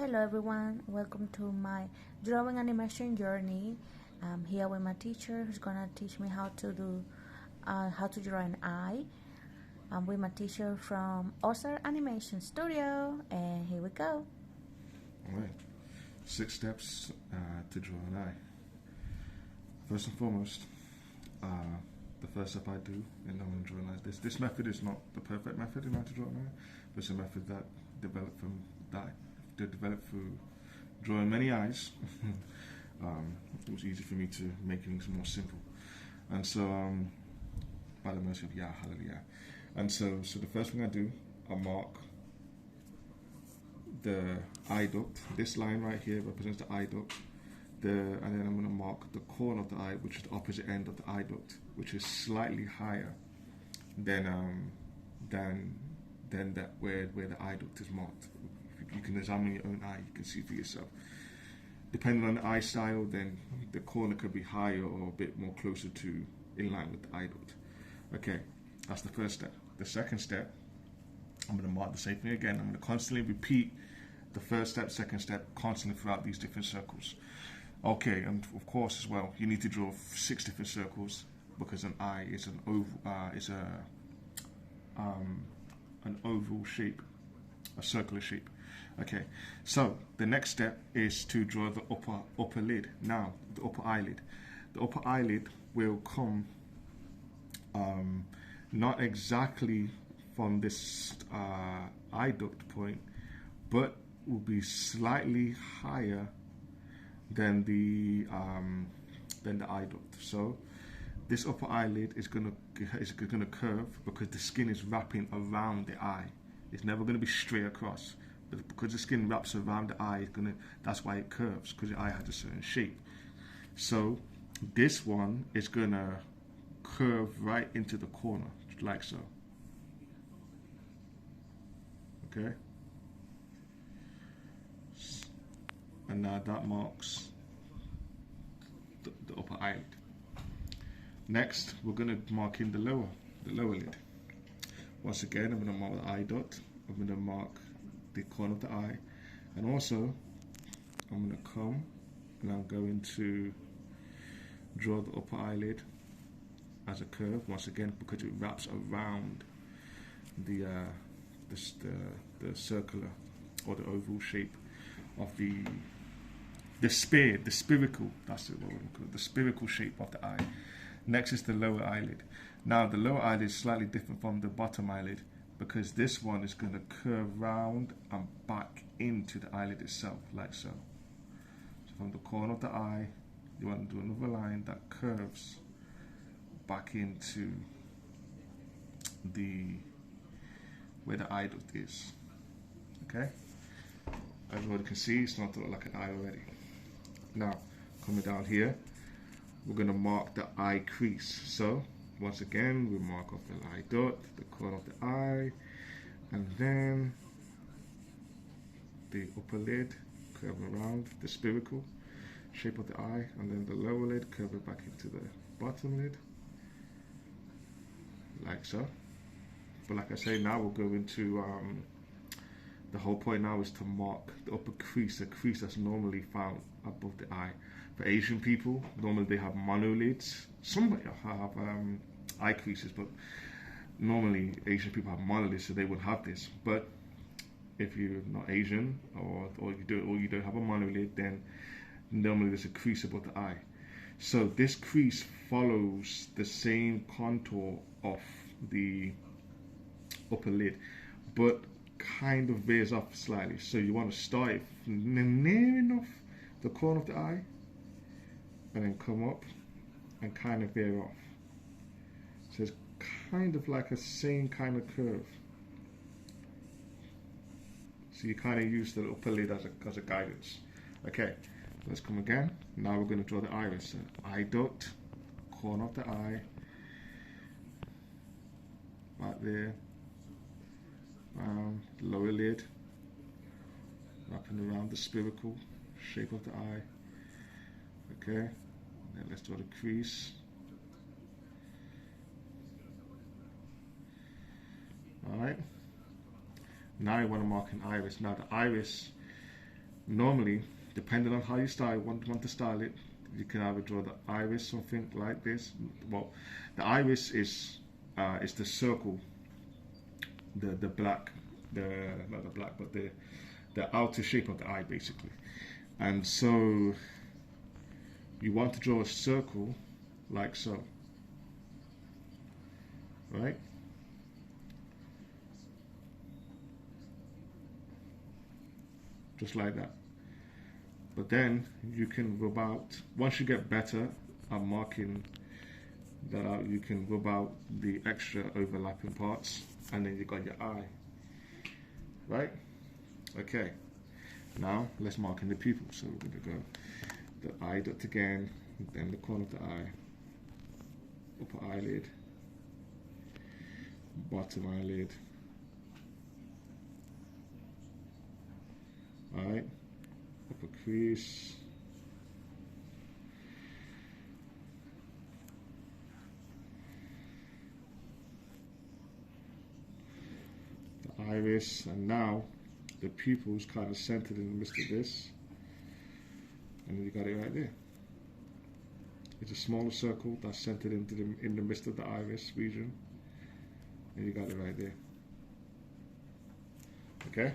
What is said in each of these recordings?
Hello everyone, welcome to my drawing animation journey. I'm here with my teacher who's gonna teach me how to draw an eye. I'm with my teacher from OSART-ANIMATION Studio, and here we go. Alright, 6 steps to draw an eye. First and foremost, the first step I do in drawing an eye. This method is not the perfect method in how to draw an eye, but it's a method that developed through drawing many eyes. It was easy for me to make things more simple, and so by the mercy of Yah, hallelujah. And so the first thing I do, I mark the eye duct. This line right here represents the eye duct. And then I'm going to mark the corner of the eye, which is the opposite end of the eye duct, which is slightly higher than that where the eye duct is marked. You can examine your own eye, you can see for yourself. Depending on the eye style, then the corner could be higher or a bit more closer to in line with the eye duct. Okay, that's the first step. The second step, I'm going to mark the same thing again. I'm going to constantly repeat the first step, second step, constantly throughout these different circles. Okay, and of course as well, you need to draw 6 different circles because an eye is an oval shape, a circular shape. Okay, so the next step is to draw the upper lid. Now, the upper eyelid. The upper eyelid will come not exactly from this eye duct point, but will be slightly higher than the eye duct. So this upper eyelid is gonna curve because the skin is wrapping around the eye. It's never gonna be straight across, but because the skin wraps around the eye, that's why it curves, because the eye has a certain shape. So this one is gonna curve right into the corner, like so. Okay. And now that marks the upper eyelid. Next, we're going to mark in the lower lid. Once again, I'm going to mark the eye dot. I'm going to mark the corner of the eye, and also I'm going to come and I'm going to draw the upper eyelid as a curve. Once again, because it wraps around the circular or the oval shape of the spherical, that's what we call it, the spherical shape of the eye. Next is the lower eyelid. Now the lower eyelid is slightly different from the bottom eyelid because this one is going to curve round and back into the eyelid itself, like so. So from the corner of the eye, you want to do another line that curves back into where the eye duct is. Okay? As you can see, it's not like an eye already. Now, coming down here, we're going to mark the eye crease. So, once again, we mark off the eye dot, the corner of the eye, and then the upper lid, curving around the spherical shape of the eye, and then the lower lid, curving back into the bottom lid, like so. But like I say, now we'll go into the whole point now is to mark the upper crease, a crease that's normally found above the eye. For Asian people, normally they have monolids. Some have eye creases, but normally Asian people have monolids, so they would have this. But if you're not Asian or you don't have a monolid, then normally there's a crease above the eye. So this crease follows the same contour of the upper lid, but kind of veers off slightly. So you want to start it near enough the corner of the eye and then come up and kind of veer off. So it's kind of like a same kind of curve. So you kind of use the upper lid as a guidance. Okay, let's come again. Now we're going to draw the iris. So eye duct, corner of the eye, right there. Lower lid, wrapping around the spherical shape of the eye. Okay, then let's draw the crease. Alright, now you want to mark an iris. Now the iris normally, depending on how you want to style it, you can either draw the iris, something like this. Well, the iris is the circle, the black, not the black, but the outer shape of the eye, basically. And so you want to draw a circle like so, right? Just like that. But then you can rub out, once you get better at marking that out, you can rub out the extra overlapping parts, and then you got your eye, right? Okay, now let's mark in the pupil. So we're going to go the eye dot again, then the corner of the eye, upper eyelid, bottom eyelid, alright, upper crease, the iris, and now the pupil is kind of centered in the midst of this, and you got it right there. It's a smaller circle that's centered in the midst of the iris region, and you got it right there. Okay,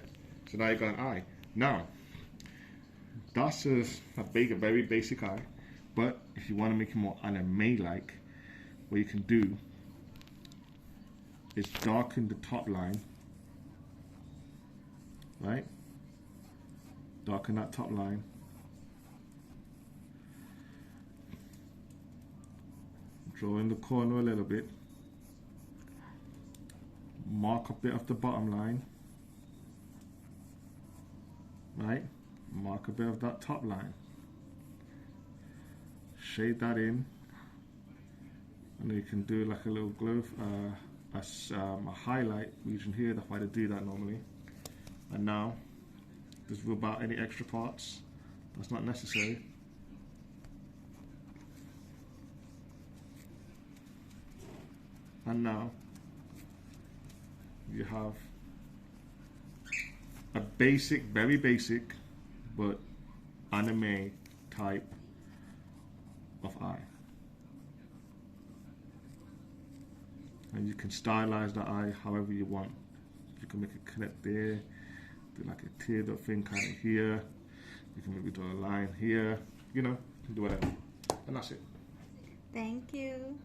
so now you got an eye. Now, that's a very basic eye, but if you want to make it more anime-like, what you can do is darken the top line, right? Darken that top line. Draw in the corner a little bit. Mark a bit of the bottom line, right? Mark a bit of that top line. Shade that in, and you can do like a little glow, a highlight region here. That's why they do that normally. And now, just rub out any extra parts. That's not necessary. And now, you have a basic, very basic, but anime type of eye. And you can stylize the eye however you want. You can make it connect there, do like a teardrop thing kind of here. You can maybe draw a line here, you know, you can do whatever. And that's it. Thank you.